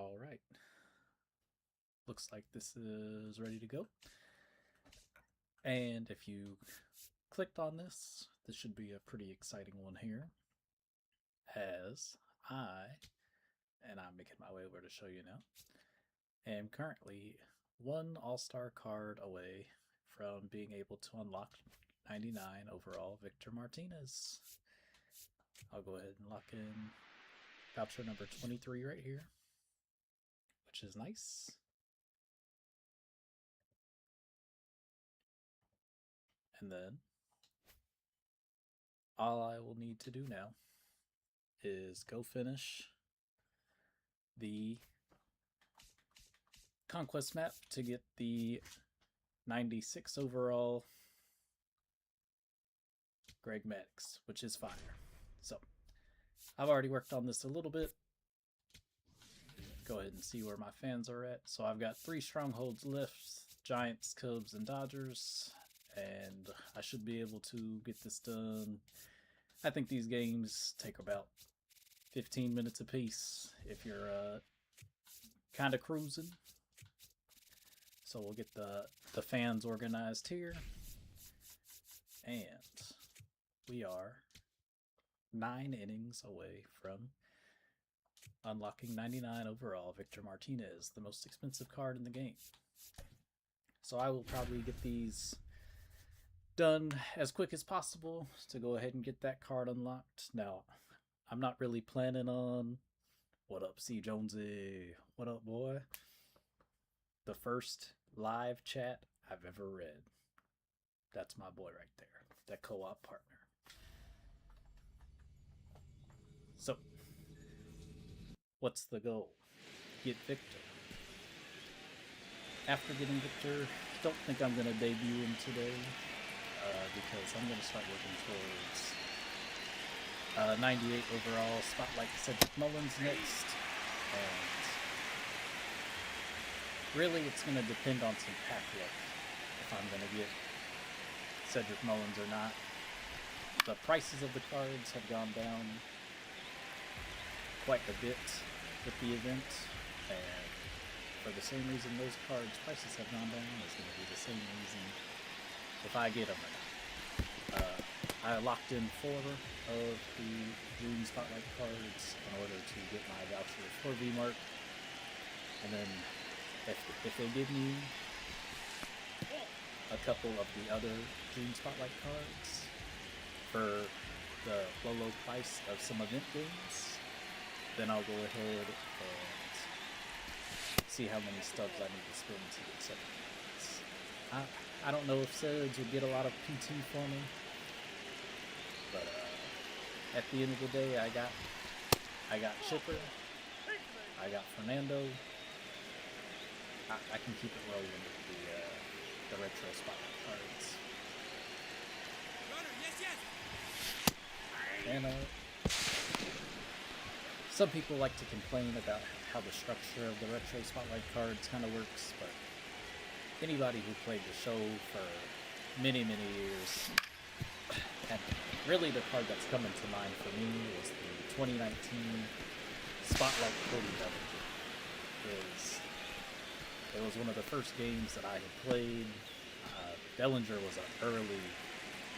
All right. Looks like this is ready to go. And if you clicked on this, this should be a pretty exciting one here. As I'm making my way over to show you now, am currently one all-star card away from being able to unlock 99 overall Victor Martinez. I'll go ahead and lock in voucher number 23 right here, which is nice. And then all I will need to do now is go finish the conquest map to get the 96 overall Greg Maddux, which is fire. So I've already worked on this a little bit. Go ahead and see where my fans are at. So I've got 3 strongholds left: Giants, Cubs, and Dodgers. And I should be able to get this done. I think these games take about 15 minutes apiece if you're kind of cruising. So we'll get the fans organized here. And we are 9 innings away from unlocking 99 overall Victor Martinez, the most expensive card in the game. So I will probably get these done as quick as possible to go ahead and get that card unlocked. Now, I'm not really planning on... What up, C. Jonesy? What up, boy? The first live chat I've ever read. That's my boy right there. That co-op partner. So, what's the goal? Get Victor. After getting Victor, don't think I'm going to debut him today, because I'm going to start working towards 98 overall Spotlight Cedric Mullins next. And really, it's going to depend on some pack luck if I'm going to get Cedric Mullins or not. The prices of the cards have gone down quite a bit with the event, and for the same reason those cards' prices have gone down is going to be the same reason if I get them or not. I locked in 4 of the June Spotlight cards in order to get my voucher for V-Mart, and then if they give me a couple of the other June Spotlight cards for the low price of some event games, then I'll go ahead and see how many stubs I need to spend to get 7 cards. I don't know if Seds would get a lot of PT for me, but at the end of the day, I got Chipper, I got Fernando. I can keep it rolling with the retro Spotlight cards. And some people like to complain about how the structure of the retro Spotlight cards kind of works, but anybody who played the show for many years, and really the card that's coming to mind for me is the 2019 Spotlight Cody Bellinger. It was one of the first games that I had played. Bellinger was an early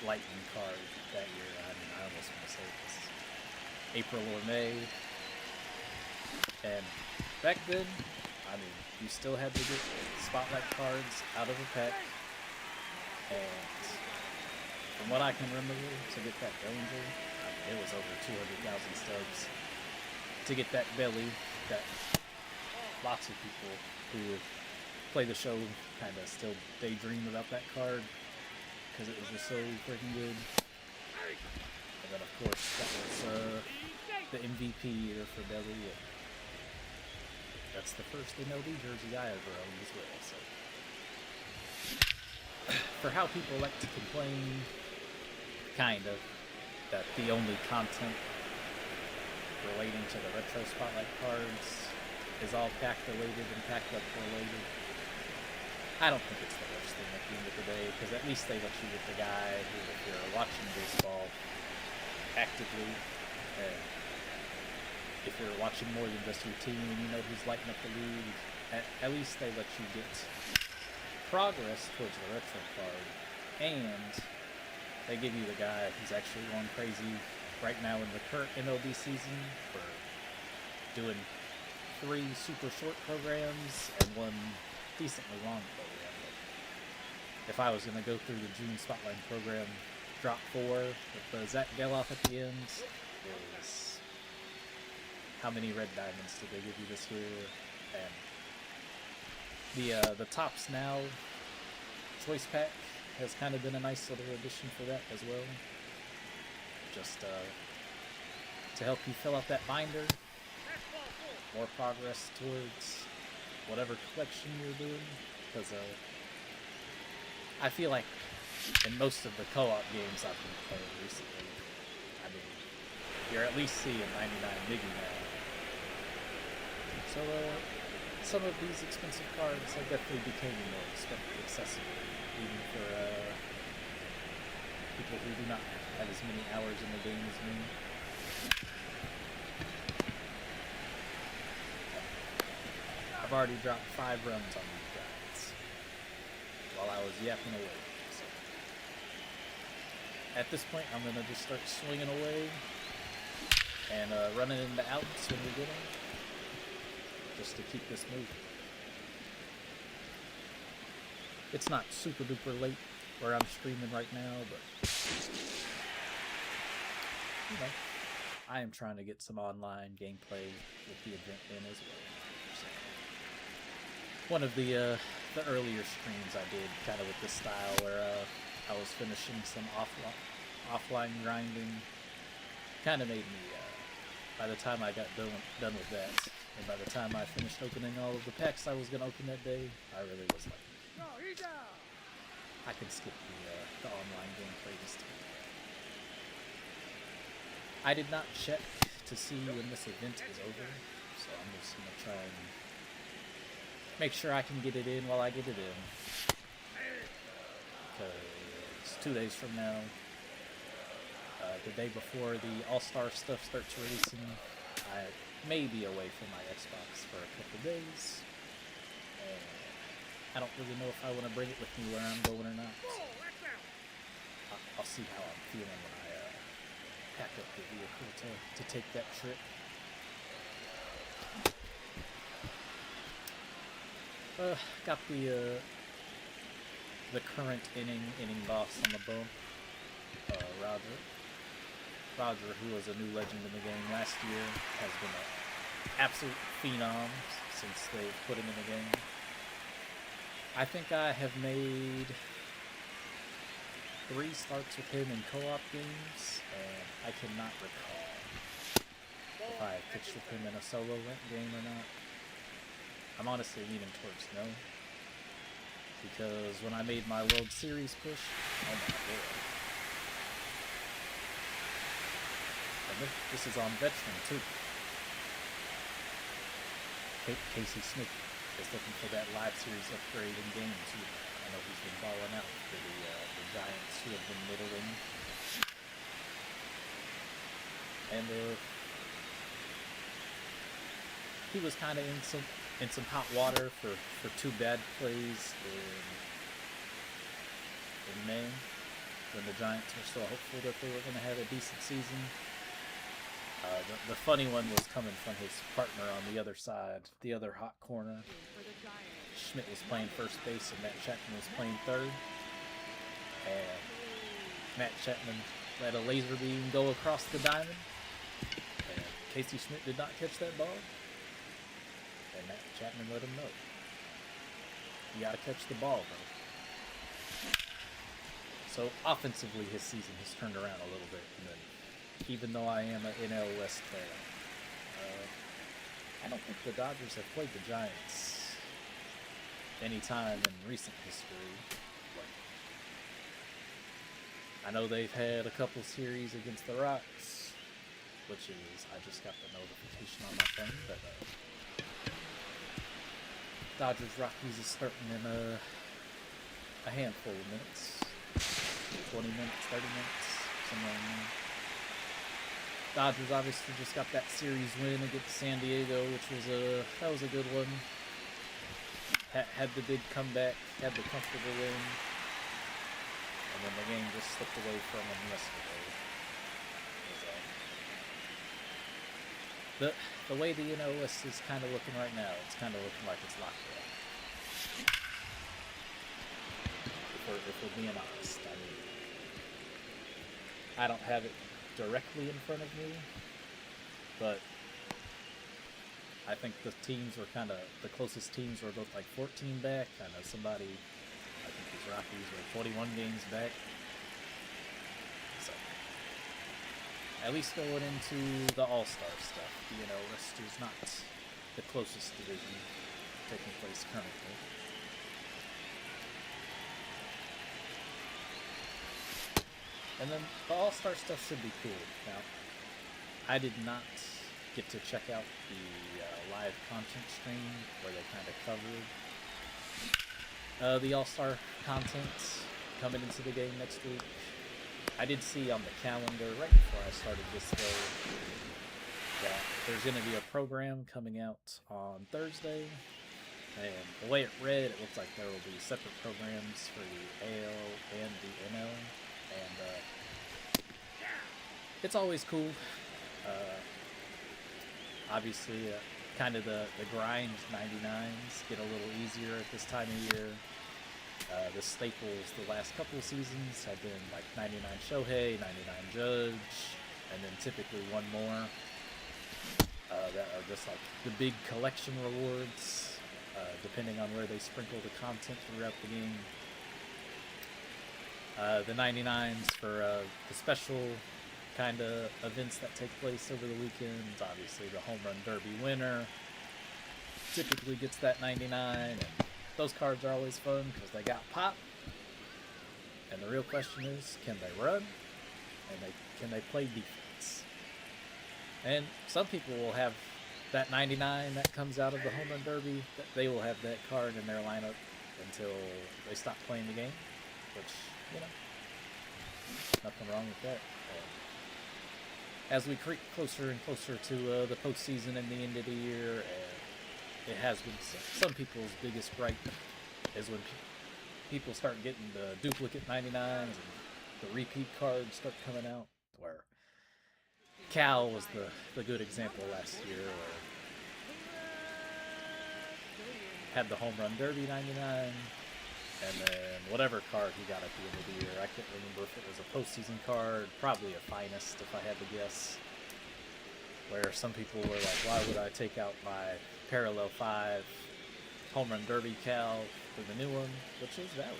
Lightning card that year. I almost want to say it was April or May. And back then, you still had to get Spotlight cards out of a pack. And from what I can remember, to get that Bellinger, it was over 200,000 stubs. To get that belly, that lots of people who play the show kind of still daydream about that card because it was just so freaking good. And then, of course, that was the MVP year for Belly. And that's the first MLB jersey I ever owned as well. So, for how people like to complain, kind of, that the only content relating to the retro Spotlight cards is all pack related and pack up related, I don't think it's the worst thing at the end of the day, because at least they let you get the guy who, if you're watching baseball actively, if you're watching more than just your team, you know who's lighting up the league. At least they let you get progress towards the retro card, and they give you the guy who's actually going crazy right now in the current MLB season for doing 3 super short programs and 1 decently long program. If I was going to go through the June Spotlight program, drop 4 with the Zach Geloff at the end is how many red diamonds did they give you this year? And the Tops Now choice pack has kind of been a nice little addition for that as well. Just to help you fill out that binder, more progress towards whatever collection you're doing. Because I feel like in most of the co-op games I've been playing recently, I mean, you're at least seeing 99 Miggy now. So some of these expensive cards have definitely become more accessible, even for people who do not have as many hours in the game as me. I've already dropped 5 runs on these guys while I was yapping away. So at this point, I'm going to just start swinging away and running into outs when we get them, just to keep this moving. It's not super duper late where I'm streaming right now, but you know, I am trying to get some online gameplay with the event in as well. So, one of the earlier streams I did kind of with this style where I was finishing some offline grinding, kind of made me, by the time I got done with that, and by the time I finished opening all of the packs I was going to open that day, I really was like, I can skip the online gameplay this time. I did not check to see when this event is over, so I'm just going to try and make sure I can get it in while I get it in. Because 2 days from now, the day before the All-Star stuff starts releasing, I may be away from my Xbox for a couple days. I don't really know if I want to bring it with me where I'm going or not. So I'll see how I'm feeling when I pack up the vehicle to take that trip. Got the current inning boss on the bump, Roger, who was a new legend in the game last year, has been an absolute phenom since they put him in the game. I think I have made 3 starts with him in co-op games, and I cannot recall if I have pitched with him in a solo game or not. I'm honestly leaning towards no, because when I made my World Series push, oh my lord. And this is on Veteran too. Casey Smith is looking for that live series upgrade in game too. I know he's been balling out for the Giants, who have been middling. And he was kind of in some hot water for 2 bad plays in May, when the Giants were still hopeful that they were going to have a decent season. The funny one was coming from his partner on the other side, the other hot corner. Schmidt was playing first base and Matt Chapman was playing third. And Matt Chapman let a laser beam go across the diamond. And Casey Schmidt did not catch that ball. And Matt Chapman let him know. You gotta catch the ball, bro. So offensively, his season has turned around a little bit. And then, even though I am an NL West fan, I don't think the Dodgers have played the Giants any time in recent history. I know they've had a couple series against the Rocks, which is, I just got the notification on my phone that Dodgers Rockies is starting in a handful of minutes, 20 minutes, 30 minutes, somewhere in there. Dodgers obviously just got that series win against San Diego, which was that was a good one. Had the big comeback, had the comfortable win, and then the game just slipped away from them yesterday. The way the NL West is kind of looking right now, it's kind of looking like it's locked up. If we're being honest, I mean, I don't have it directly in front of me, but I think the teams were the closest teams were both like 14 back. I know somebody, I think these Rockies were 41 games back. So, at least going into the All-Star stuff, the NL West is not the closest division taking place currently. And then the All-Star stuff should be cool. Now, I did not get to check out the live content stream where they kind of covered the All-Star content coming into the game next week. I did see on the calendar right before I started this though that there's going to be a program coming out on Thursday, and the way it read, it looks like there will be separate programs for the AL and the NL, and it's always cool. Obviously, kind of the grind 99s get a little easier at this time of year. The staples the last couple of seasons have been like 99 Shohei, 99 Judge, and then typically one more that are just like the big collection rewards, depending on where they sprinkle the content throughout the game. The 99s for the special kind of events that take place over the weekends. Obviously, the Home Run Derby winner typically gets that 99, and those cards are always fun because they got pop. And the real question is, can they run? And can they play defense? And some people will have that 99 that comes out of the Home Run Derby, they will have that card in their lineup until they stop playing the game, which, you know, nothing wrong with that. As we creep closer and closer to the postseason and the end of the year, it has been some people's biggest gripe is when people start getting the duplicate 99s and the repeat cards start coming out, where Cal was the good example last year, where had the Home Run Derby 99, and then whatever card he got at the end of the year. I can't remember if it was a postseason card, probably a finest if I had to guess. Where some people were like, why would I take out my Parallel 5 Home Run Derby Cal for the new one, which is valid.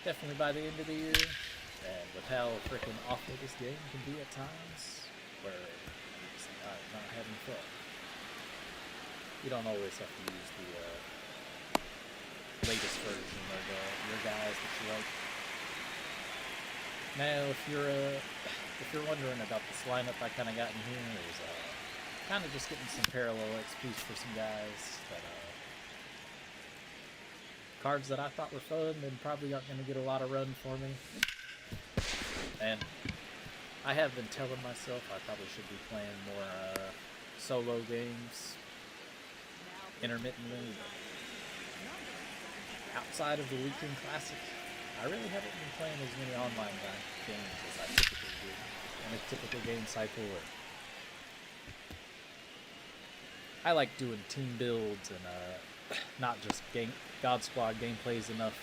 Definitely by the end of the year, and with how freaking awful this game can be at times, where it's not having fun. You don't always have to use the latest version of your guys that you like. Now, if you're wondering about this lineup I kind of got in here, is kind of just getting some parallel XPs for some guys that cards that I thought were fun and probably aren't going to get a lot of run for me. And I have been telling myself I probably should be playing more solo games intermittently, but outside of the Weekend Classic, I really haven't been playing as many online games as I typically do in a typical game cycle. I like doing team builds and not just God Squad gameplays enough,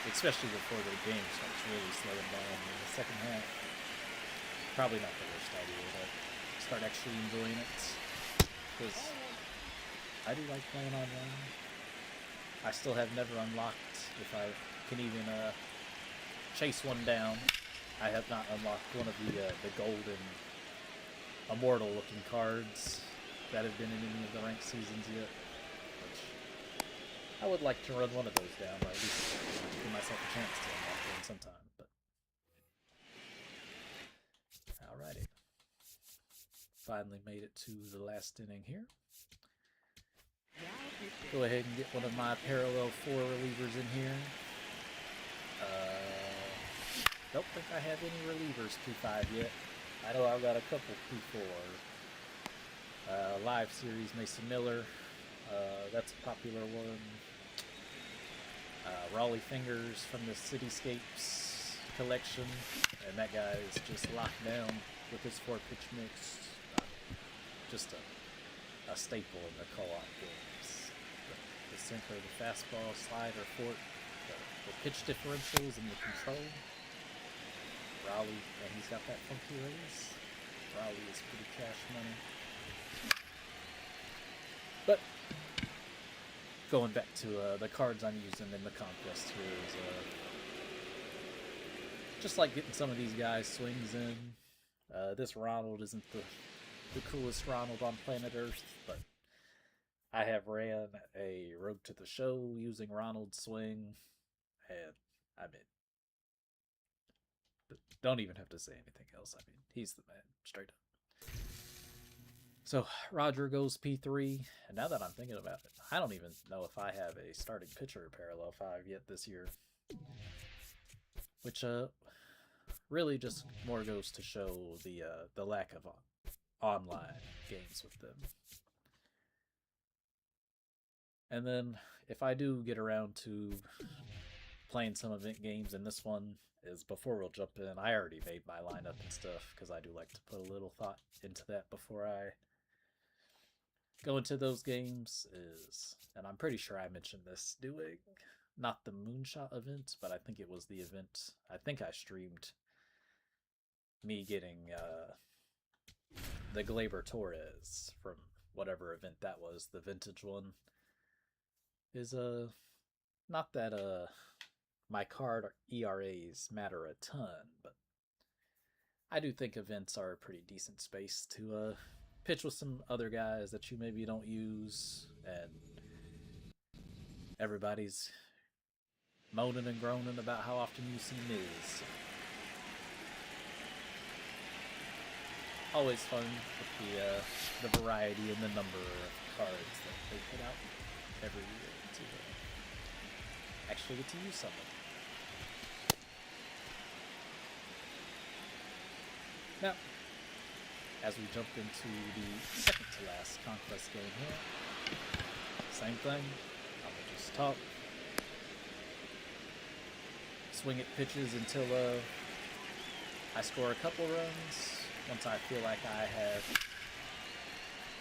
especially before the game starts really slowing down in the second half. Probably not the worst idea, but start actually enjoying it, because I do like playing online. I still have never unlocked, if I can even chase one down, I have not unlocked one of the golden immortal looking cards that have been in any of the ranked seasons yet, which I would like to run one of those down, or at least give myself a chance to unlock one sometime. But alrighty, finally made it to the last inning here. Go ahead and get one of my parallel 4 relievers in here. don't think I have any relievers P5 yet. I know I've got a couple P4. Live series, Mason Miller. That's a popular one. Raleigh Fingers from the Cityscapes collection. And that guy is just locked down with his 4-pitch mix. Just a staple in the co-op games. The sinker, the fastball, slider, fork, the pitch differentials, and the control. Raleigh, and he's got that funky raise. Raleigh is pretty cash money. But going back to the cards I'm using in the Conquest here is just like getting some of these guys swings in. This Ronald isn't the coolest Ronald on planet Earth, but I have ran a Road to the Show using Ronald's swing, and I mean, don't even have to say anything else. I mean, he's the man, straight up. So Roger goes P3, and now that I'm thinking about it, I don't even know if I have a starting pitcher Parallel 5 yet this year, which really just more goes to show the lack of online games with them. And then if I do get around to playing some event games, and this one is before we'll jump in, I already made my lineup and stuff because I do like to put a little thought into that before I go into those games, and I'm pretty sure I mentioned this, doing not the Moonshot event, but I think it was the event, I think I streamed me getting the Gleyber Torres from whatever event that was, the vintage one, is not that my card ERAs matter a ton, but I do think events are a pretty decent space to pitch with some other guys that you maybe don't use, and everybody's moaning and groaning about how often you see Miz. Always fun with the variety and the number of cards that they put out every year to actually get to use some of them. Now, as we jump into the second to last Conquest game here, same thing. I'm gonna just talk, swing at pitches until I score a couple runs. Once I feel like I have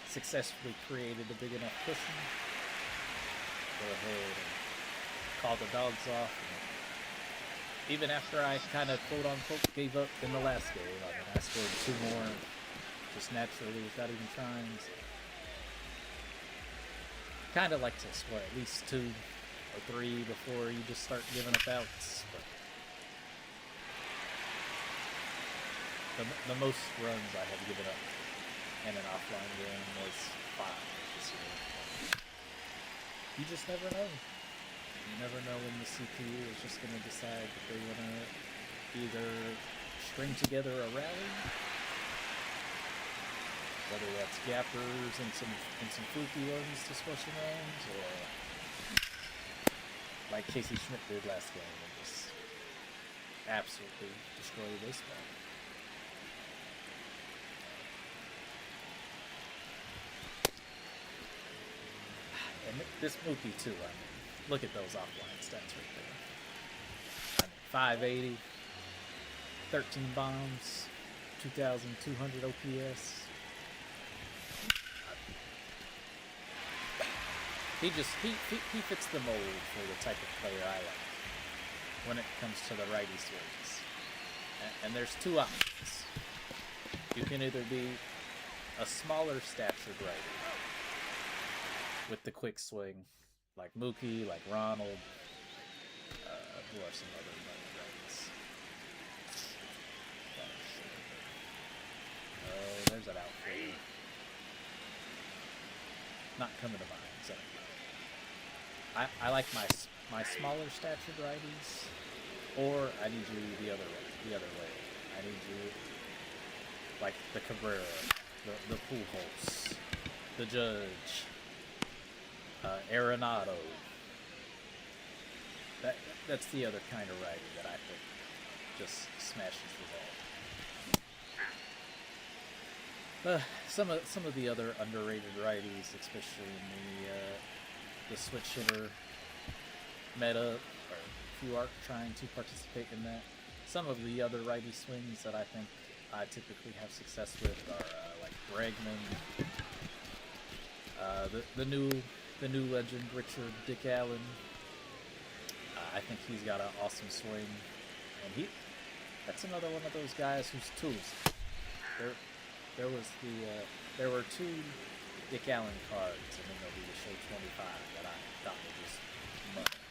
successfully created a big enough cushion, go ahead and call the dogs off. Even after I kind of quote-unquote gave up in the last game, I mean, I scored 2 more just naturally without even trying. So kind of like to score at least 2 or 3 before you just start giving up outs. But the most runs I have given up in an offline game was 5 this year. You just never know. You never know when the CPU is just going to decide that they want to either string together a rally, whether that's gappers and some fluky ones to score some runs, or like Casey Schmidt did last game and just absolutely destroy the baseball. And this Mookie too, I mean, look at those offline stats right there. I mean, 580, 13 bombs, 2,200 OPS. He fits the mold for the type of player I like when it comes to the righty swings. And there's 2 options. You can either be a smaller statured righty with the quick swing, like Mookie, like Ronald, who are some other righties? Oh, there's that outfielder. Not coming to mind. So I like my smaller statured righties, or I need you the other way. I need you like the Cabrera, the Pujols, the Judge, Arenado. That's the other kind of righty that I think just smashes the ball. Some of the other underrated righties, especially in the switch hitter meta, or if you are trying to participate in that, some of the other righty swings that I think I typically have success with are like Bregman, the new legend Richard Dick Allen. I think he's got an awesome swing, and that's another one of those guys whose tools. There were two Dick Allen cards in MLB The Show 25 that I thought were just money.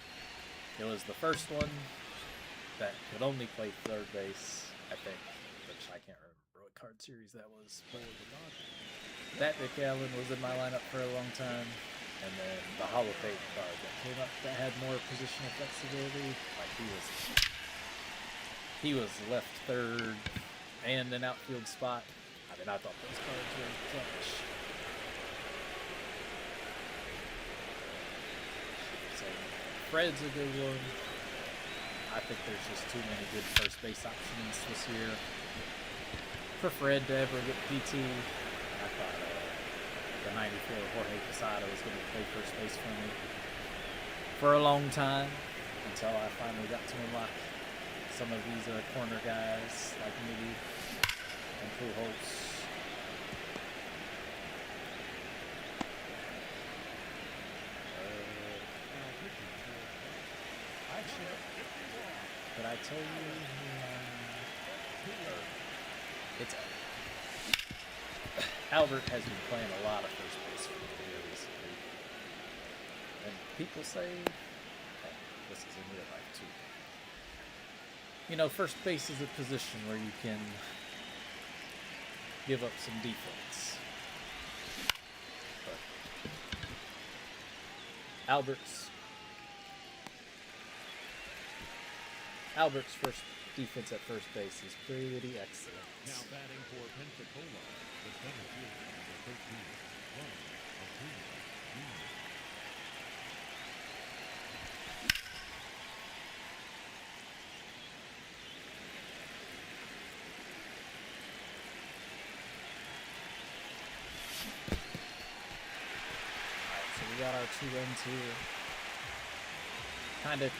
It was the first one that could only play third base, I think, which I can't remember what card series that was. But that Dick Allen was in my lineup for a long time. And then the Hall of Fame card that came up that had more positional flexibility. Like he was left third and an outfield spot. I mean, I thought those cards were clutch. So Fred's a good one. I think there's just too many good first base options this year for Fred to ever get PT. I thought the 94 Jorge Posada was going to play first base for me for a long time until I finally got to unlock some of these corner guys like Miggy and Pujols. Did I tell you it's Albert has been playing a lot of first base for me here recently, and people say this is in real life too. You know, first base is a position where you can give up some defense, but Albert's first defense at first base is pretty excellent. Now batting for Pensacola, the center fielder, number 13, Alright, so we got our 2 runs here. Kind of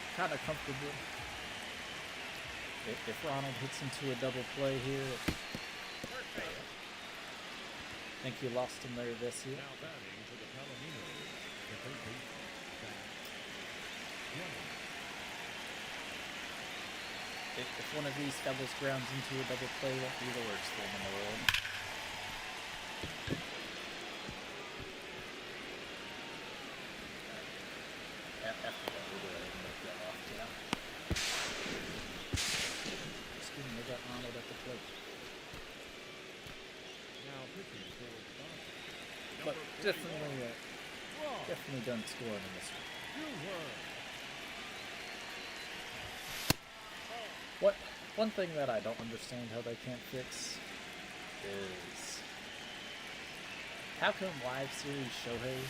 comfortable. If Ronald hits into a double play here, I think you lost him there this year. now batting for the Palomino, the 13th, If one of these fellas grounds into a double play, it won't be the worst thing in the world. After that, we'll go ahead and make that off. Yeah. They got Ronald at the plate. now pitching for the Dodgers, But number definitely done scoring in this one. One thing that I don't understand how they can't fix is how come live series Shohei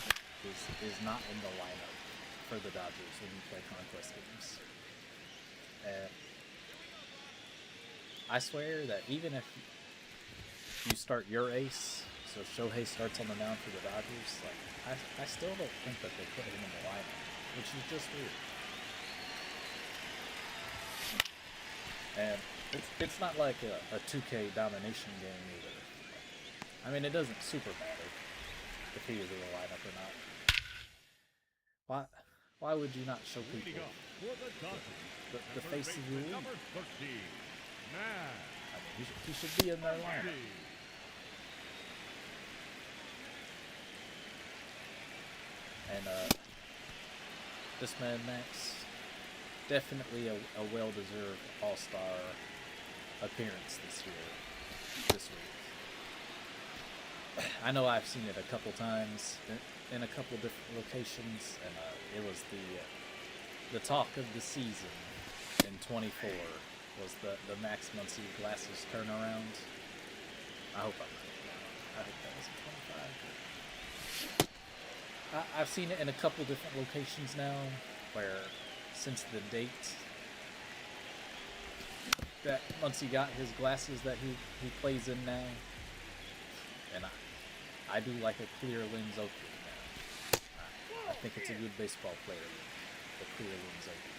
is not in the lineup for the Dodgers when you play Conquest games. I swear that even if you start your ace, so Shohei starts on the mound for the Dodgers, like I still don't think that they put him in the lineup, which is just weird. And it's not like a 2K domination game either. I mean, it doesn't super matter if he is in the lineup or not. Why would you not show people the face of your league? I mean, he should be in their lineup. And this man Max, definitely a well-deserved all-star appearance this week. I know I've seen it a couple times in a couple different locations, and it was the talk of the season in 24 was the Max Muncy glasses turnaround. I hope I'm right. I hope that was in 25. I've seen it in a couple different locations now, where since the date that once he got his glasses that he plays in now, and I do like a clear lens Oakley now. I think it's a good baseball player, the clear lens Oakley.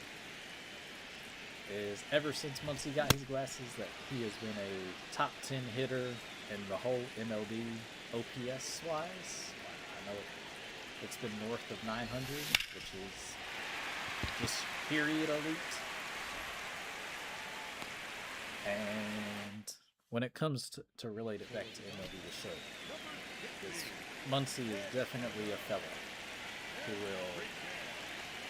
Is ever since Muncy got his glasses that he has been a top 10 hitter in the whole MLB OPS wise. I know it's been north of 900, which is just period elite. And when it comes to relate it back to MLB The Show, Muncy is definitely a fellow who will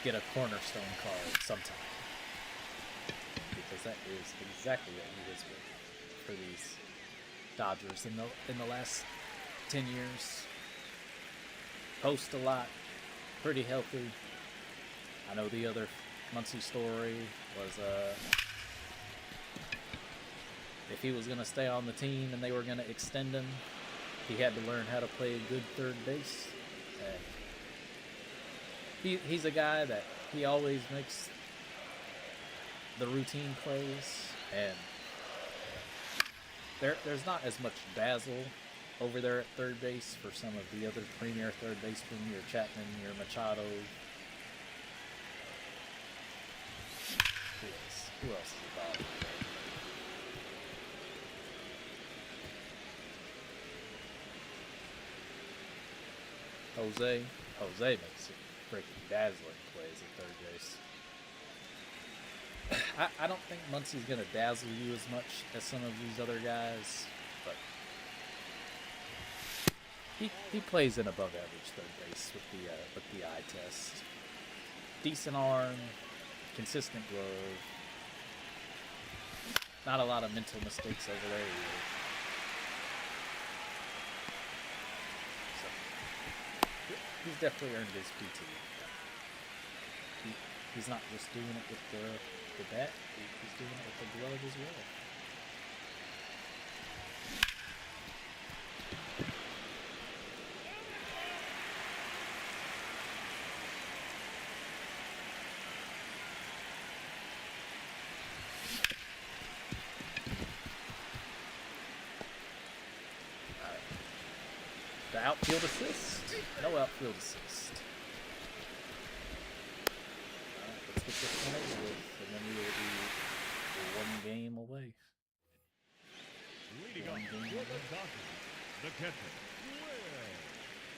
get a cornerstone card sometime. Because that is exactly what he was with for these Dodgers in the last 10 years. Post a lot, pretty healthy. I know the other Muncy story was if he was going to stay on the team and they were going to extend him, he had to learn how to play a good third base. And he's a guy that he always makes the routine plays, and there's not as much dazzle over there at third base for some of the other premier third basemen, your Chapman, your Machado. Who else is about? Jose makes some freaking dazzling plays at third base. I don't think Muncy's going to dazzle you as much as some of these other guys, but he plays an above average third base with the eye test. Decent arm, consistent glove, not a lot of mental mistakes over there either. So he's definitely earned his PT. He's not just doing it with the bat, he's doing it with the glove as well. Alright. The outfield assist? No outfield assist. Let's get this one over with, and then we will be one game away. Leading off for the Dodgers, the catcher,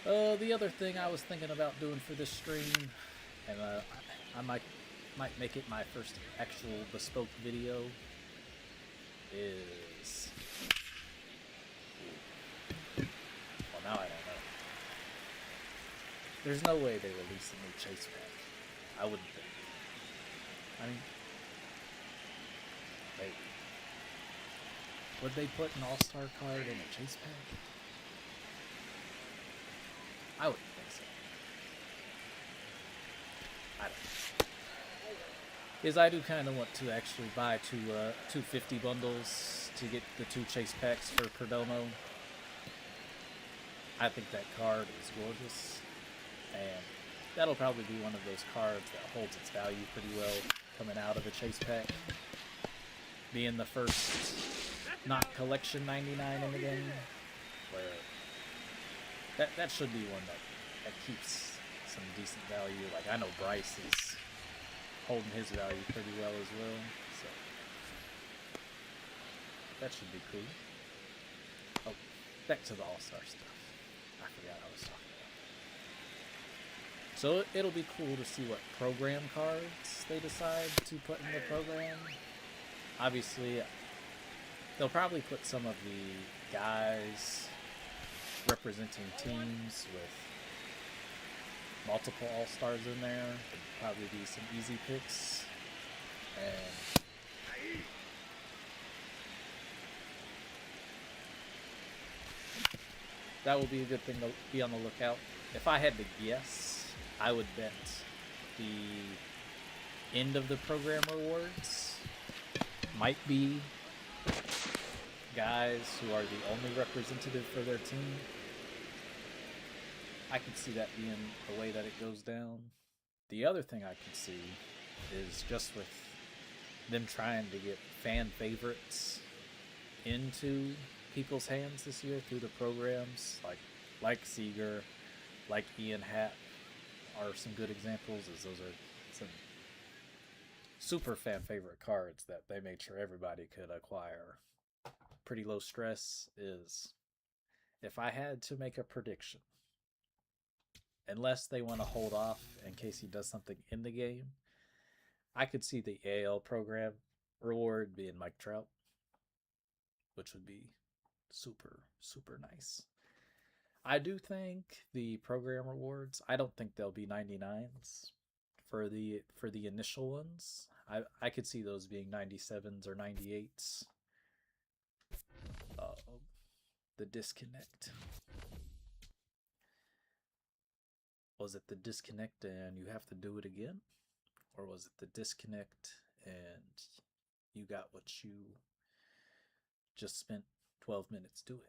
The other thing I was thinking about doing for this stream, and I might make it my first actual bespoke video, is... Well, now I don't know. There's no way they release a new chase pack. I wouldn't think. I mean, wait. Would they put an all-star card in a chase pack? I wouldn't think so. I don't know. Because I do kind of want to actually buy two 250 bundles to get the 2 chase packs for Perdomo. I think that card is gorgeous, and that'll probably be one of those cards that holds its value pretty well coming out of a chase pack. Being the first not collection 99 in the game, where that should be one that keeps some decent value. Like, I know Bryce is holding his value pretty well as well, so that should be cool. Oh, back to the All-Star stuff. I forgot I was talking about. So it'll be cool to see what program cards they decide to put in the program. Obviously, they'll probably put some of the guys representing teams with multiple All-Stars in there. There'll probably be some easy picks. And that will be a good thing to be on the lookout. If I had to guess, I would bet the end of the program rewards might be guys who are the only representative for their team. I could see that being the way that it goes down. The other thing I could see is just with them trying to get fan favorites into people's hands this year through the programs, like Seager, like Ian Happ are some good examples, as those are some super fan favorite cards that they made sure everybody could acquire. Pretty Low Stress is, if I had to make a prediction, unless they want to hold off in case he does something in the game, I could see the AL program reward being Mike Trout, which would be super, super nice. I do think the program rewards, I don't think they'll be 99s for the initial ones. I could see those being 97s or 98s. The disconnect. Was it the disconnect and you have to do it again? Or was it the disconnect and you got what you just spent 12 minutes doing?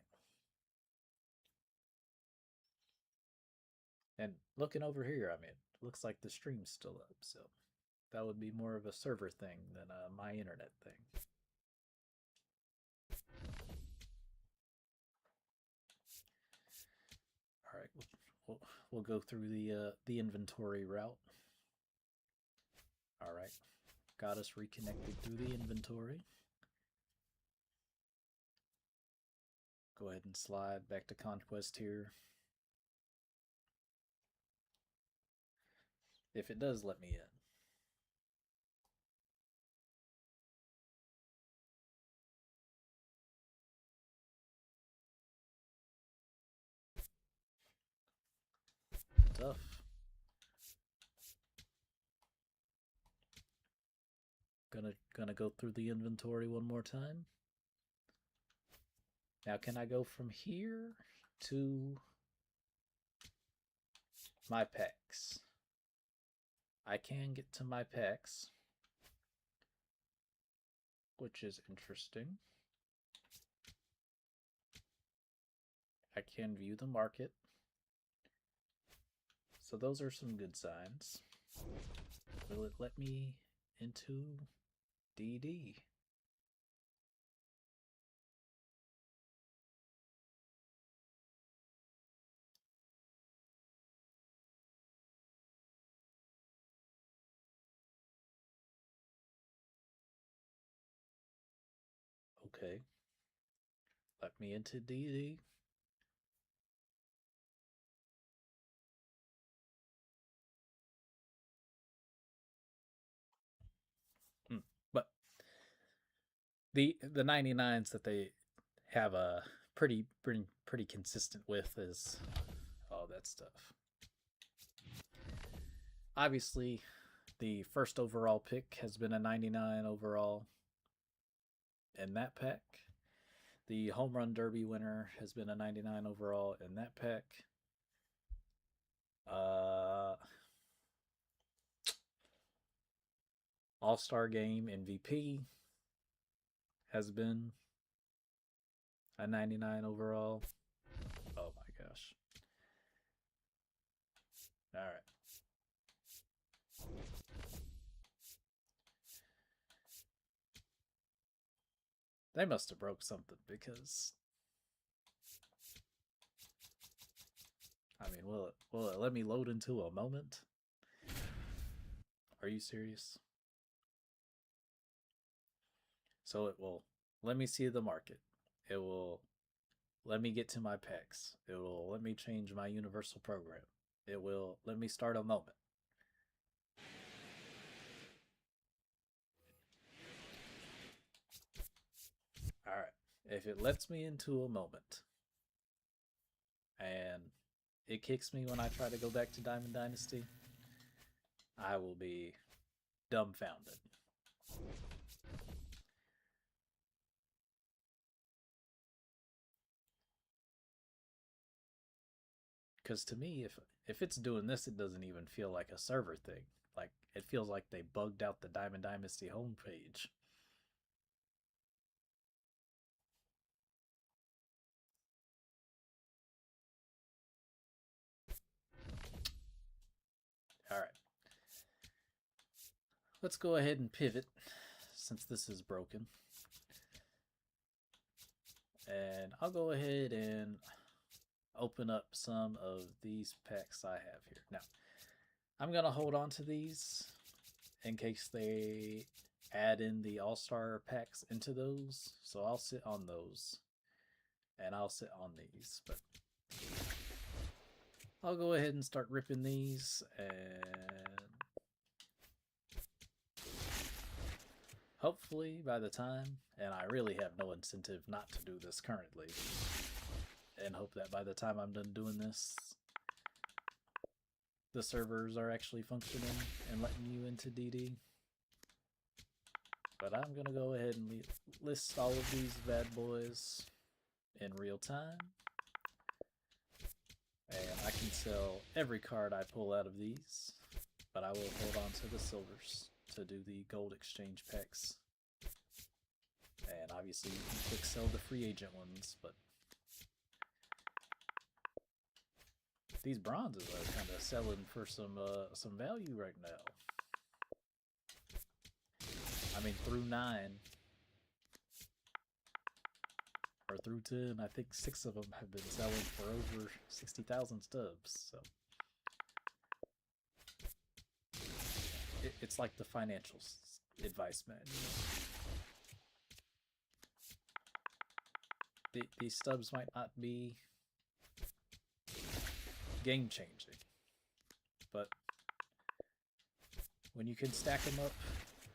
And looking over here, I mean, it looks like the stream's still up, so that would be more of a server thing than a my internet thing. All right, we'll go through the inventory route. All right, got us reconnected through the inventory. Go ahead and slide back to Conquest here. If it does let me in. Tough. Gonna go through the inventory one more time. Now, can I go from here to my packs? I can get to my packs, which is interesting. I can view the market. So those are some good signs. Will it let me into DD? Okay. Let me into DD. But the 99s that they have a pretty consistent with is all that stuff. Obviously, the first overall pick has been a 99 overall in that pack. The home run derby winner has been a 99 overall in that pack. All-Star Game MVP has been a 99 overall. Oh my gosh. All right. They must have broke something because, I mean, will it let me load into a moment? Are you serious? So it will let me see the market. It will let me get to my packs. It will let me change my universal program. It will let me start a moment. All right. If it lets me into a moment and it kicks me when I try to go back to Diamond Dynasty, I will be dumbfounded. Because to me, if it's doing this, it doesn't even feel like a server thing. Like, it feels like they bugged out the Diamond Dynasty homepage. All right. Let's go ahead and pivot since this is broken. And I'll go ahead and open up some of these packs I have here. Now, I'm going to hold on to these in case they add in the All-Star packs into those. So I'll sit on those. And I'll sit on these. But I'll go ahead and start ripping these. And hopefully by the time, and I really have no incentive not to do this currently, and hope that by the time I'm done doing this, the servers are actually functioning and letting you into DD. But I'm going to go ahead and list all of these bad boys in real time. And I can sell every card I pull out of these, but I will hold on to the silvers to do the gold exchange packs. And obviously you can quick sell the free agent ones, but these bronzes are kind of selling for some value right now. I mean, through 9 or through 10, I think 6 of them have been selling for over 60,000 stubs. So it's like the financial advice manual. These stubs might not be game changing, but when you can stack them up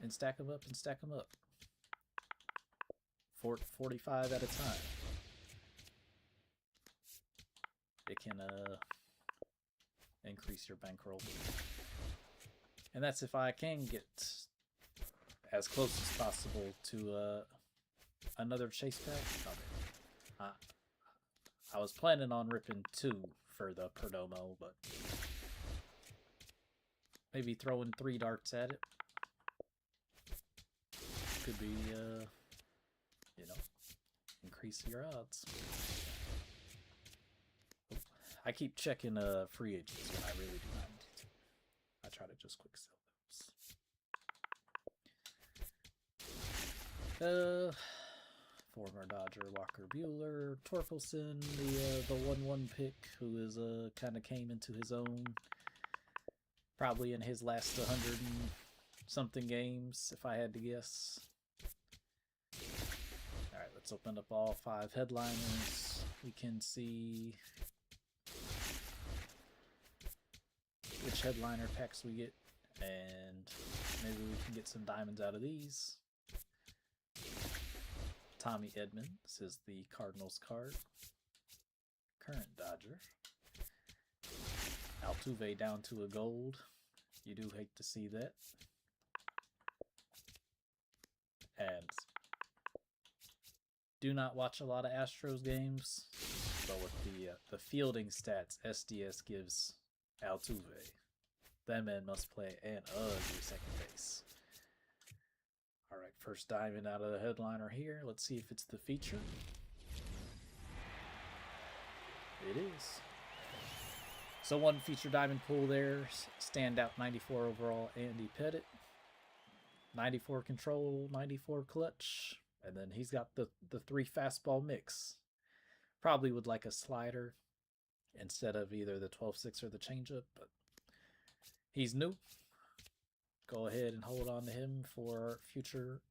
and stack them up and stack them up, 45 at a time, it can increase your bankroll. And that's if I can get as close as possible to another chase pack. I was planning on ripping 2 for the Perdomo, but maybe throwing 3 darts at it could be, you know, increase your odds. I keep checking free agents when I really do not need to. I try to just quick sell those. Former Dodger Walker Buehler, Torkelson, the 1-1 pick, who is kind of came into his own, probably in his last 100 and something games, if I had to guess. All right, let's open up all 5 headliners. We can see which headliner packs we get, and maybe we can get some diamonds out of these. Tommy Edmonds is the Cardinals card. Current Dodger. Altuve down to a gold. You do hate to see that. And do not watch a lot of Astros games, but with the fielding stats SDS gives Altuve, that man must play an ugly second base. All right, first diamond out of the headliner here. Let's see if it's the feature. It is. So 1 feature diamond pull there. Standout 94 overall Andy Pettit. 94 control, 94 clutch. And then he's got the 3 fastball mix. Probably would like a slider instead of either the 12-6 or the changeup, but he's new. Go ahead and hold on to him for future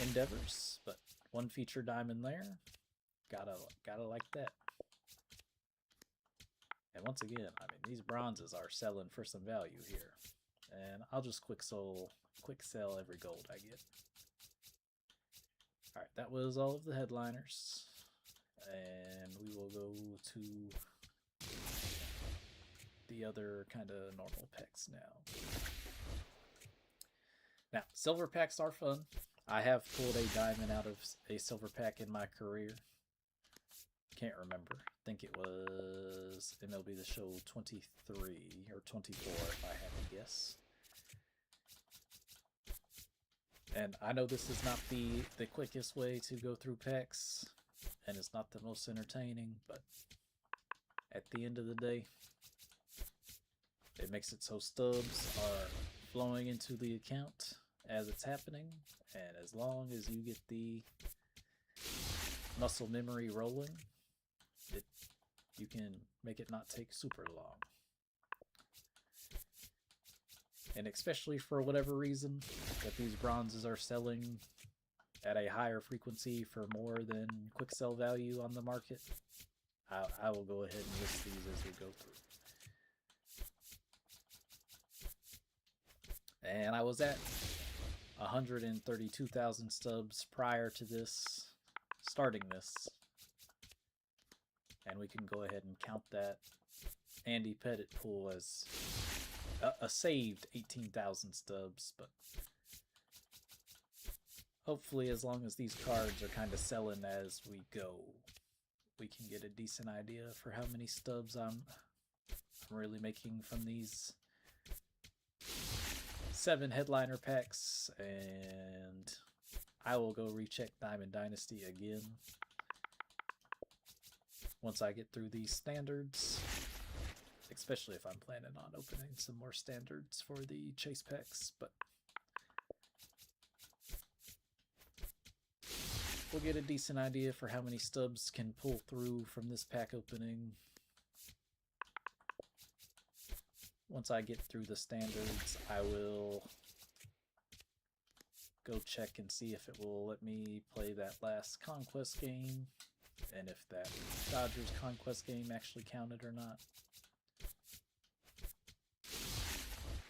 endeavors. But 1 feature diamond there. Gotta like that. And once again, I mean, these bronzes are selling for some value here. And I'll just quick sell every gold I get. Alright, that was all of the headliners. And we will go to the other kind of normal packs now. Now, silver packs are fun. I have pulled a diamond out of a silver pack in my career. Can't remember. I think it was MLB The Show 23 or 24 if I had to guess. And I know this is not the quickest way to go through packs, and it's not the most entertaining, but at the end of the day, it makes it so stubs are flowing into the account, as it's happening, and as long as you get the muscle memory rolling, you can make it not take super long. And especially for whatever reason that these bronzes are selling at a higher frequency for more than quick sell value on the market, I will go ahead and list these as we go through. And I was at 132,000 stubs prior to this, starting this. And we can go ahead and count that Andy Pettit pool as a saved 18,000 stubs, but hopefully as long as these cards are kind of selling as we go, we can get a decent idea for how many stubs I'm really making from these 7 headliner packs, and I will go recheck Diamond Dynasty again once I get through these standards, especially if I'm planning on opening some more standards for the chase packs, but we'll get a decent idea for how many stubs can pull through from this pack opening once I get through the standards. I will go check and see if it will let me play that last Conquest game, and if that Dodgers Conquest game actually counted or not.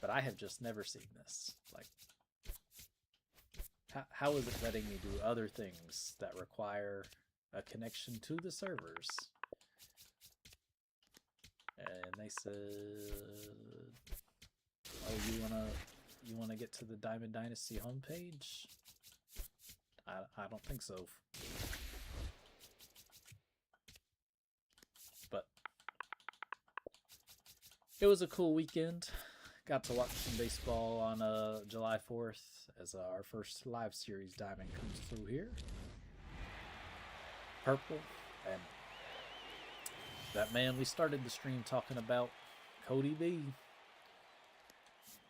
But I have just never seen this. Like, how is it letting me do other things that require a connection to the servers? And they said, "Oh, you wanna get to the Diamond Dynasty homepage?" I don't think so. But it was a cool weekend. Got to watch some baseball on July 4th as our first live series diamond comes through here. Purple. And that man we started the stream talking about, Cody B.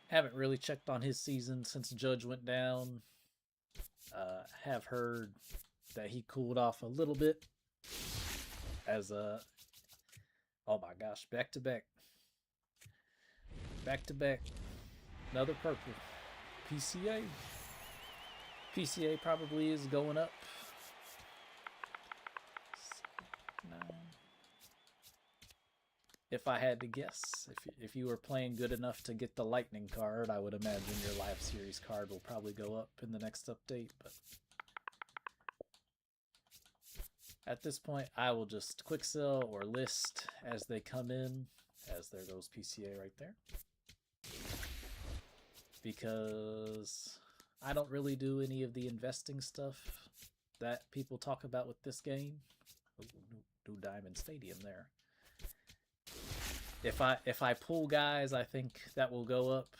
Haven't really checked on his season since Judge went down. Have heard that he cooled off a little bit as oh my gosh, back to back. Back to back. Another purple. PCA. PCA probably is going up. 9. If I had to guess, if you were playing good enough to get the lightning card, I would imagine your live series card will probably go up in the next update, but at this point I will just quick sell or list as they come in, as there goes PCA right there. Because I don't really do any of the investing stuff that people talk about with this game. Ooh, new Diamond Stadium there. If I pull guys, I think that will go up,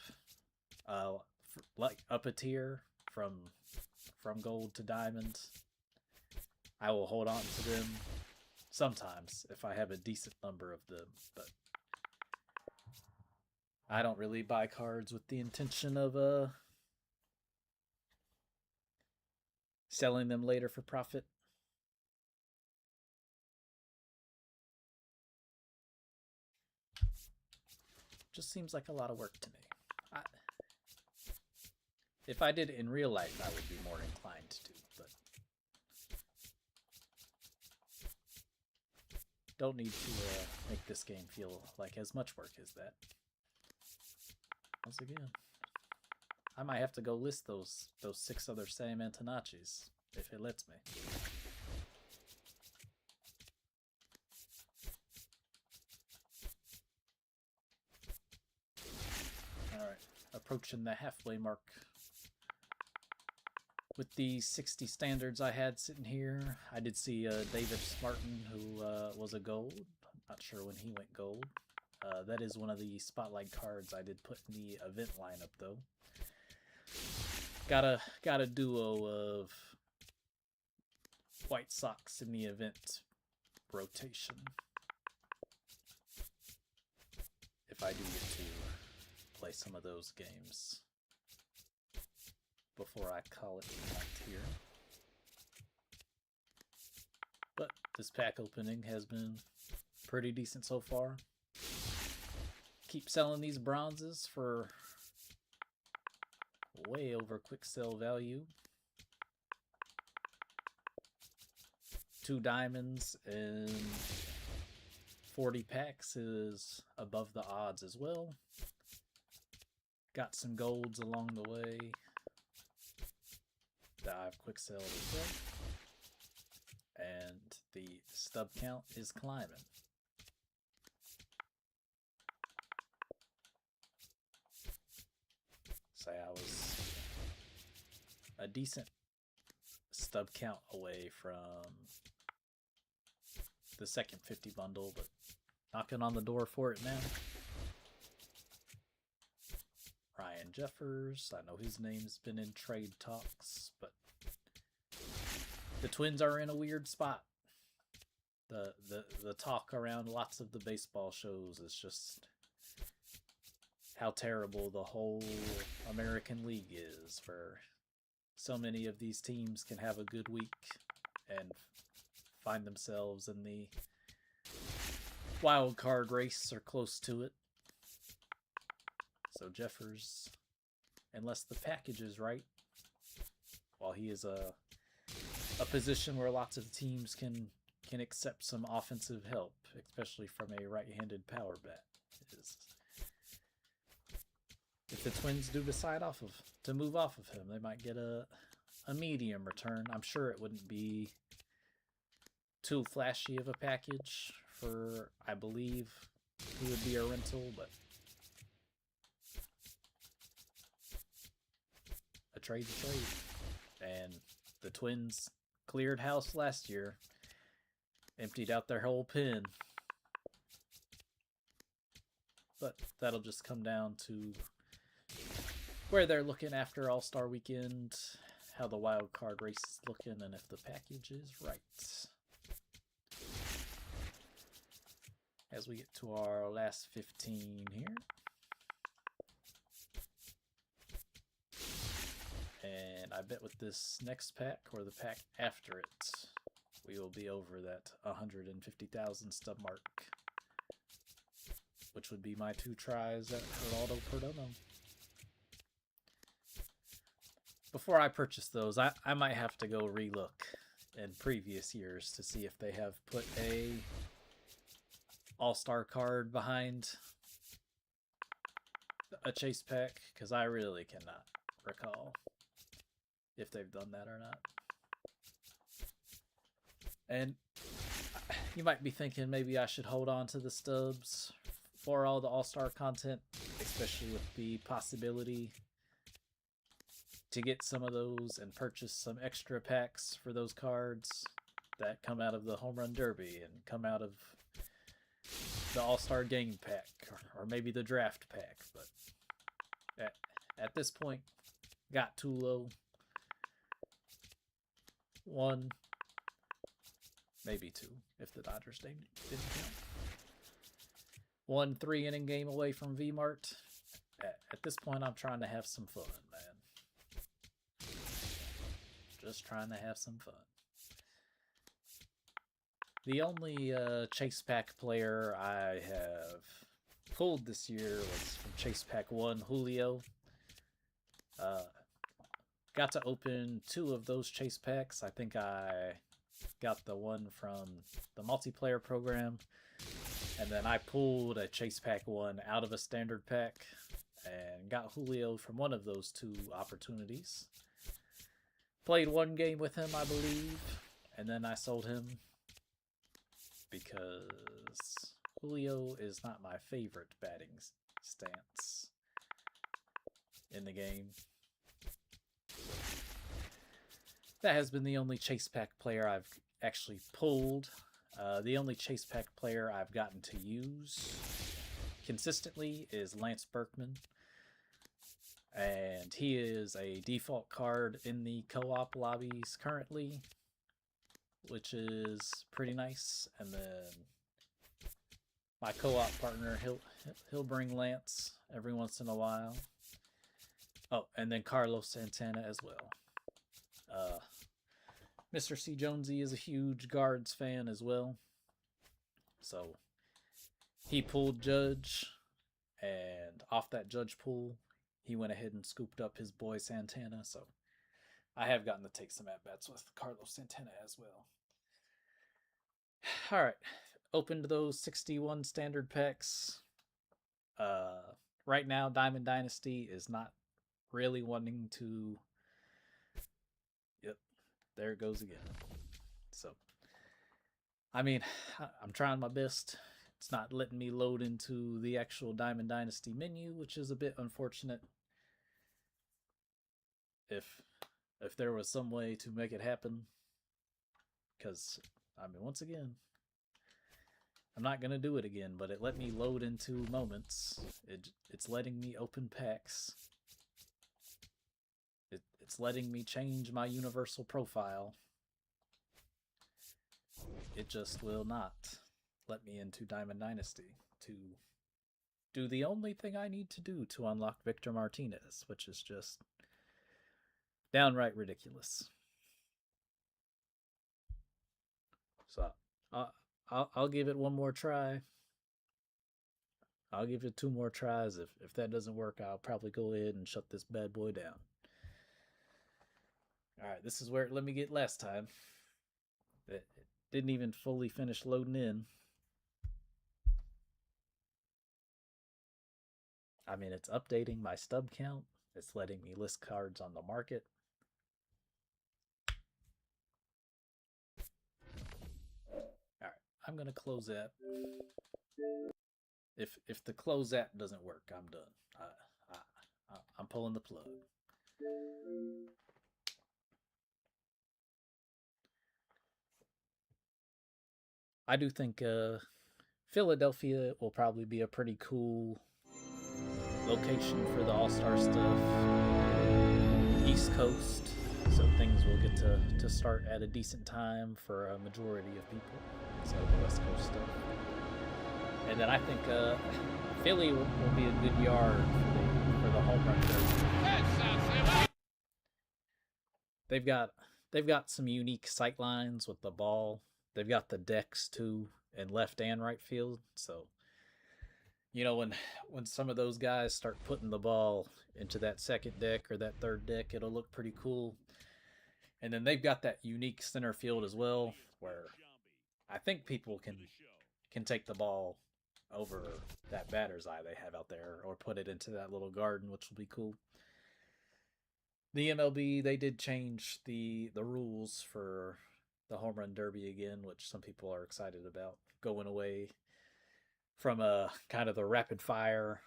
like up a tier from gold to diamond. I will hold on to them sometimes if I have a decent number of them, but I don't really buy cards with the intention of selling them later for profit. Just seems like a lot of work to me. If I did it in real life, I would be more inclined to, but don't need to make this game feel like as much work as that. Once again, I might have to go list those 6 other Sam Antonacci's if it lets me. Alright, approaching the halfway mark with the 60 standards I had sitting here. I did see David Martin, who was a gold. I'm not sure when he went gold. That is one of the Spotlight cards I did put in the event lineup, though. Got a duo of White Sox in the event rotation. If I do get to play some of those games. before I call it a night here. But this pack opening has been pretty decent so far. Keep selling these bronzes for way over quick sell value. 2 diamonds and 40 packs is above the odds as well. Got some golds along the way that I've quick sold as well. And the stub count is climbing. Say I was a decent stub count away from the second 50 bundle, but knocking on the door for it now. Ryan Jeffers, I know his name's been in trade talks, but the Twins are in a weird spot. The talk around lots of the baseball shows is just how terrible the whole American League is, where so many of these teams can have a good week and find themselves in the wild card race or close to it. So Jeffers, unless the package is right, while he is a position where lots of teams can accept some offensive help, especially from a right-handed power bat, if the Twins do decide to move off of him, they might get a medium return. I'm sure it wouldn't be too flashy of a package for, I believe, he would be a rental, but a trade's a trade. And the Twins cleared house last year, emptied out their whole pen. But that'll just come down to where they're looking after All-Star Weekend, how the wild card race is looking, and if the package is right. As we get to our last 15 here. And I bet with this next pack, or the pack after it, we will be over that 150,000 stub mark, which would be my 2 tries at Geraldo Perdomo. Before I purchase those, I might have to go relook in previous years to see if they have put a all-star card behind a chase pack, because I really cannot recall if they've done that or not. And you might be thinking maybe I should hold on to the stubs for all the all-star content, especially with the possibility to get some of those and purchase some extra packs for those cards that come out of the Home Run Derby and come out of the All-Star Game pack, or maybe the draft pack. But at this point, got too low. 1, maybe 2, if the Dodgers didn't count. 1 3-inning game away from V-Mart. At this point, I'm trying to have some fun, man. Just trying to have some fun. The only Chase Pack player I have pulled this year was from Chase Pack 1, Julio. Got to open 2 of those Chase Packs. I think I got the one from the multiplayer program, and then I pulled a Chase Pack 1 out of a standard pack and got Julio from one of those 2 opportunities. Played 1 game with him, I believe, and then I sold him because Julio is not my favorite batting stance in the game. That has been the only Chase Pack player I've actually pulled. The only Chase Pack player I've gotten to use consistently is Lance Berkman. And he is a default card in the co-op lobbies currently, which is pretty nice. And then my co-op partner, he'll bring Lance every once in a while. Oh, and then Carlos Santana as well. Mr. C. Jonesy is a huge Guards fan as well. So he pulled Judge, and off that Judge pull, he went ahead and scooped up his boy Santana. So I have gotten to take some at bats with Carlos Santana as well. All right, opened those 61 standard packs. Right now, Diamond Dynasty is not really wanting to. Yep, there it goes again. So, I mean, I'm trying my best. It's not letting me load into the actual Diamond Dynasty menu, which is a bit unfortunate. If there was some way to make it happen, because I mean, once again, I'm not gonna do it again, but it let me load into moments. It's letting me open packs. It's letting me change my universal profile. It just will not let me into Diamond Dynasty to do the only thing I need to do to unlock Victor Martinez, which is just downright ridiculous. So I'll give it one more try. I'll give it 2 more tries. If that doesn't work, I'll probably go ahead and shut this bad boy down. Alright, this is where it let me get last time. It didn't even fully finish loading in. I mean, it's updating my stub count. It's letting me list cards on the market. Alright, I'm going to close that. If the close app doesn't work, I'm done. I'm pulling the plug. I do think Philadelphia will probably be a pretty cool location for the All-Star stuff. East Coast, so things will get to start at a decent time for a majority of people instead of the West Coast stuff. And then I think Philly will be a good yard for the home run derby. They've got some unique sight lines with the ball. They've got the decks too in left and right field. So, you know, when some of those guys start putting the ball into that second deck or that third deck, it'll look pretty cool. And then they've got that unique center field as well, where I think people can take the ball over that batter's eye they have out there, or put it into that little garden, which will be cool. The MLB, they did change the rules for the home run derby again, which some people are excited about, going away from a kind of the rapid fire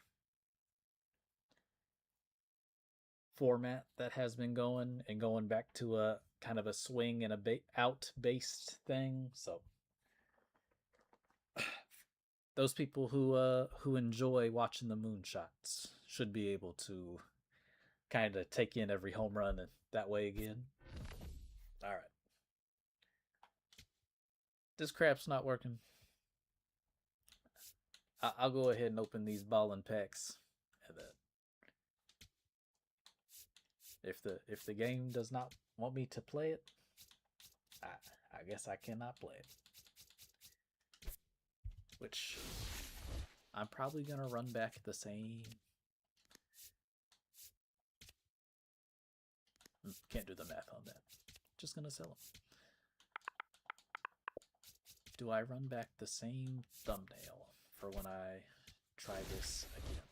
format that has been going, and going back to a kind of a swing and a out based thing. So those people who enjoy watching the moonshots should be able to kind of take in every home run and that way again. All right. This crap's not working. I'll go ahead and open these ballin' packs, and then if the game does not want me to play it, I guess I cannot play it. Which I'm probably gonna run back the same. Can't do the math on that. Just gonna sell them. Do I run back the same thumbnail for when I try this again?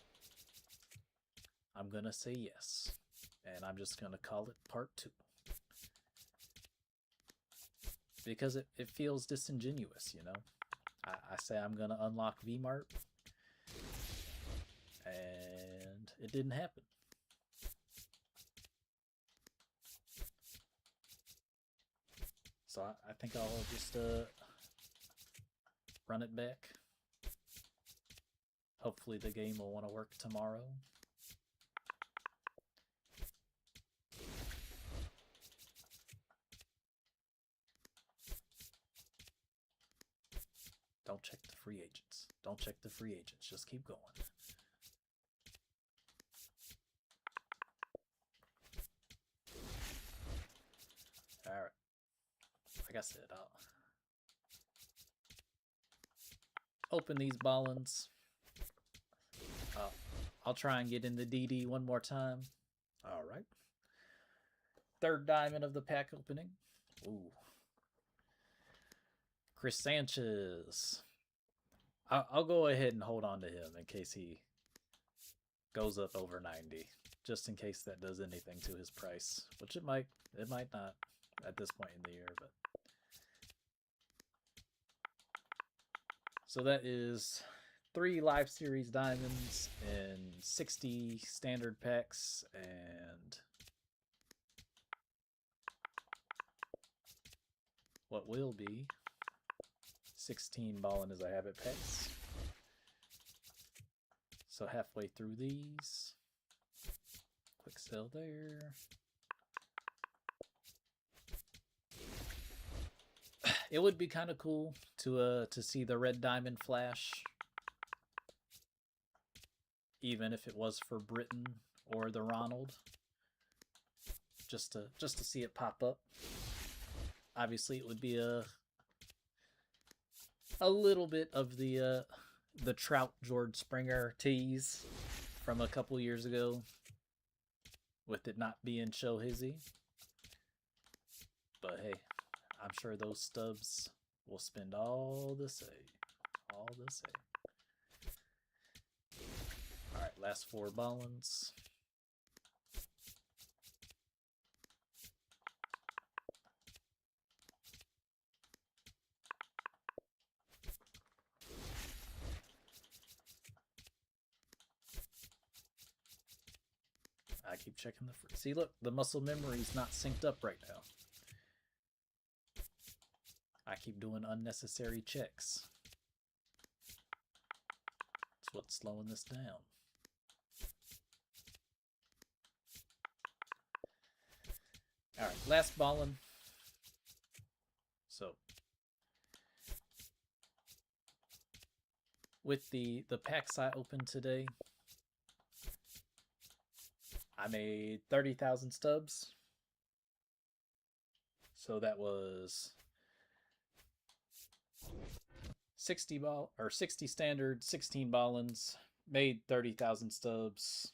I'm gonna say yes, and I'm just gonna call it part 2. Because it feels disingenuous, you know? I say I'm gonna unlock V-Mart, and it didn't happen. So I think I'll just run it back. Hopefully the game will want to work tomorrow. Don't check the free agents. Don't check the free agents. Just keep going. like I said, I'll open these Mullins. I'll try and get in the DD one more time. All right. Third diamond of the pack opening. Ooh. Chris Sanchez. I'll go ahead and hold on to him in case he goes up over 90. Just in case that does anything to his price. Which it might not at this point in the year, but. So that is 3 Live Series diamonds and 60 standard packs and what will be 16 ballin' as I have it packs. So halfway through these. Quick sell there. It would be kind of cool to see the red diamond flash, even if it was for Britain or the Ronald, just to see it pop up. Obviously, it would be a little bit of the Trout George Springer tease from a couple years ago, with it not being show hizzy. But hey, I'm sure those stubs will spend all the same. All the same. Alright, last 4 Mullins. I keep checking the... See, look, the muscle memory's not synced up right now. I keep doing unnecessary checks. That's what's slowing this down. Alright, last ballin'. So, with the packs I opened today, I made 30,000 stubs. So that was 60 standard, 16 ballins, made 30,000 stubs.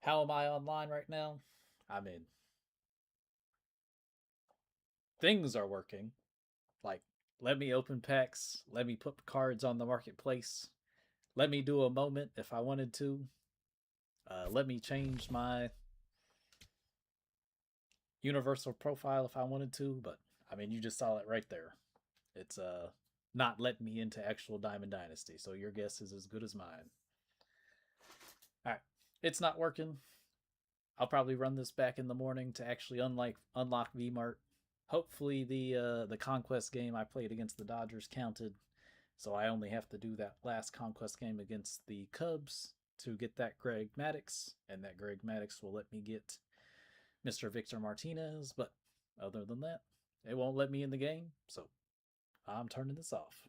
How am I online right now? I mean, things are working. Like, let me open packs, let me put cards on the marketplace, let me do a moment if I wanted to. Let me change my universal profile if I wanted to, but I mean, you just saw it right there. It's not letting me into actual Diamond Dynasty, so your guess is as good as mine. Alright, it's not working. I'll probably run this back in the morning to actually unlock V-Mart. Hopefully the Conquest game I played against the Dodgers counted, so I only have to do that last Conquest game against the Cubs to get that Greg Maddux, and that Greg Maddux will let me get Mr. Victor Martinez, but other than that, it won't let me in the game, so I'm turning this off.